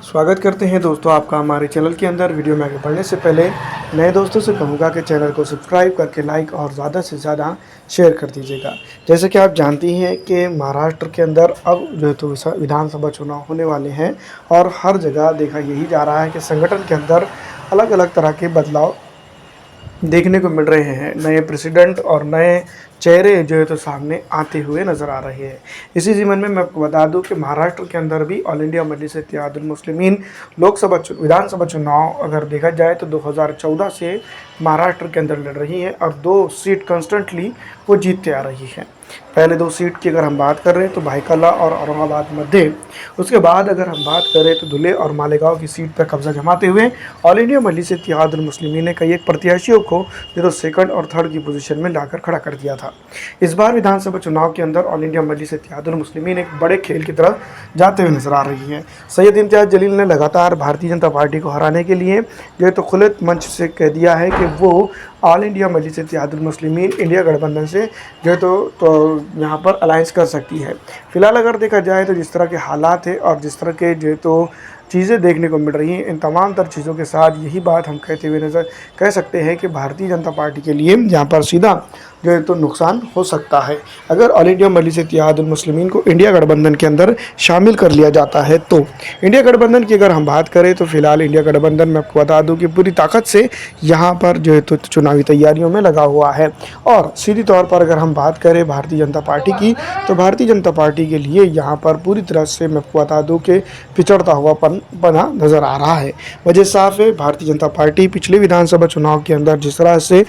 स्वागत करते हैं दोस्तों आपका हमारे चैनल के अंदर। वीडियो में आगे बढ़ने से पहले नए दोस्तों से कहूँगा कि चैनल को सब्सक्राइब करके लाइक और ज़्यादा से ज़्यादा शेयर कर दीजिएगा। जैसे कि आप जानती हैं कि महाराष्ट्र के अंदर अब जो है तो विधानसभा चुनाव होने वाले हैं और हर जगह देखा यही जा रहा है कि संगठन के अंदर अलग अलग तरह के बदलाव देखने को मिल रहे हैं। नए प्रेसिडेंट और नए चेहरे जो है तो सामने आते हुए नज़र आ रहे हैं। इसी ज़मीन में मैं आपको बता दूं कि महाराष्ट्र के अंदर भी ऑल इंडिया मजलिस-ए-इत्तेहादुल मुस्लिमीन विधानसभा चुनाव अगर देखा जाए तो 2014 से महाराष्ट्र के अंदर लड़ रही है और 2 सीट कंस्टेंटली वो जीतते आ रही है। पहले 2 सीट की अगर हम बात कर रहे हैं तो भाईकला और औरंगाबाद मध्य, उसके बाद अगर हम बात करें तो धुले और मालेगांव की सीट पर कब्जा जमाते हुए ऑल इंडिया मजलिस-ए-इत्तेहादुल मुस्लिमीन ने कई एक प्रत्याशियों को जो तो सेकंड और थर्ड की पोजीशन में लाकर खड़ा कर दिया था। इस बार विधानसभा चुनाव के अंदर ऑल इंडिया मजलिस-ए-इत्तेहादुल मुस्लिमीन एक बड़े खेल की तरफ जाते हुए नजर आ रही है। सैयद इम्तियाज़ जलील ने लगातार भारतीय जनता पार्टी को हराने के लिए जो है तो खुले मंच से कह दिया है कि वो ऑल इंडिया मजलिस-ए-इत्तेहादुल मुस्लिमीन इंडिया गठबंधन से जो है तो यहाँ पर अलायंस कर सकती है। फिलहाल अगर देखा जाए तो जिस तरह के हालात है और जिस तरह के जो है तो चीज़ें देखने को मिल रही हैं, इन तमाम तर चीज़ों के साथ यही बात हम कहते हुए कह सकते हैं कि भारतीय जनता पार्टी के लिए यहाँ पर सीधा जो है तो नुकसान हो सकता है। अगर ऑल इंडिया मजलिस-ए-इत्तेहादुल मुस्लिमीन को इंडिया गठबंधन के अंदर शामिल कर लिया जाता है तो इंडिया गठबंधन की अगर हम बात करें तो फिलहाल इंडिया गठबंधन में आपको बता दूं कि पूरी ताकत से यहाँ पर जो है तो चुनावी तैयारियों में लगा हुआ है। और सीधी तौर पर अगर हम बात करें भारतीय जनता पार्टी की तो भारतीय जनता पार्टी के लिए यहाँ पर पूरी तरह से मैं आपको बता दूँ कि पिछड़ता हुआ बना नज़र आ रहा है। वजह साफ है, भारतीय जनता पार्टी पिछले विधानसभा चुनाव के अंदर जिस तरह से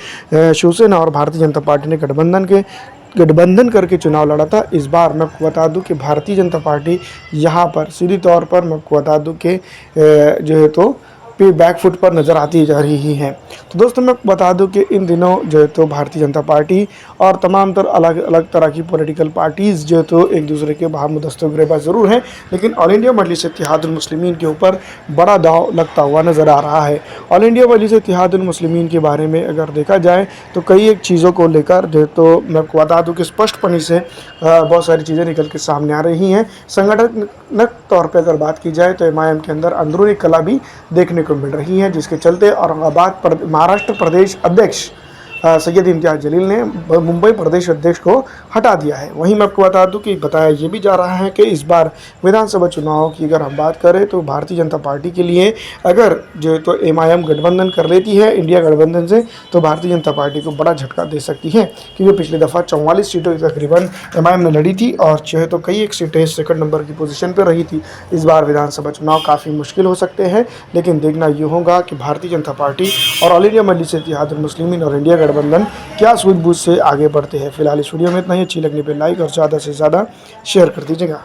शिवसेना और भारतीय जनता पार्टी ने गठबंधन करके चुनाव लड़ा था, इस बार मैं आपको बता दूं कि भारतीय जनता पार्टी यहाँ पर सीधी तौर पर मैं आपको बता दूं कि जो है तो बैकफुट पर नज़र आती जा रही है। तो दोस्तों मैं बता दूं कि इन दिनों जो है तो भारतीय जनता पार्टी और तमाम अलग अलग तरह की पॉलिटिकल पार्टीज़ जो है तो एक दूसरे के बाहर दस्तगिरबा ज़रूर हैं, लेकिन ऑल इंडिया मजलिस-ए-इत्तेहादुल मुस्लिमीन के ऊपर बड़ा दाव लगता हुआ नज़र आ रहा है। ऑल इंडिया मजलिस-ए-इत्तेहादुल मुस्लिमीन के बारे में अगर देखा जाए तो कई एक चीज़ों को लेकर जो है तो मैं आपको बता दूँ कि स्पष्टपनी से बहुत सारी चीज़ें निकल के सामने आ रही हैं। संगठनक तौर पर अगर बात की जाए तो MIM के अंदर अंदरूनी कला भी देखने को मिल रही है, जिसके चलते औरंगाबाद महाराष्ट्र प्रदेश अध्यक्ष सैयद इम्तियाज़ जलील ने मुंबई प्रदेश अध्यक्ष को हटा दिया है। वहीं मैं आपको बता दूं कि बताया ये भी जा रहा है कि इस बार विधानसभा चुनाव की अगर हम बात करें तो भारतीय जनता पार्टी के लिए अगर जो है तो MIM गठबंधन कर लेती है इंडिया गठबंधन से तो भारतीय जनता पार्टी को बड़ा झटका दे सकती है, क्योंकि पिछली दफ़ा 44 सीटों तकरीबन MIM ने लड़ी थी और जो है तो कई एक सीटें सेकंड नंबर की पोजीशन पर रही थी। इस बार विधानसभा चुनाव काफ़ी मुश्किल हो सकते हैं, लेकिन देखना ये होगा कि भारतीय जनता पार्टी और ऑल इंडिया मजलिस-ए-इत्तेहादुल मुस्लिमीन और इंडिया गठबंधन क्या सूझबूझ से आगे बढ़ते हैं। फिलहाल इस वीडियो में इतना ही। अच्छी लगने पर लाइक और ज़्यादा से ज़्यादा शेयर कर दीजिएगा।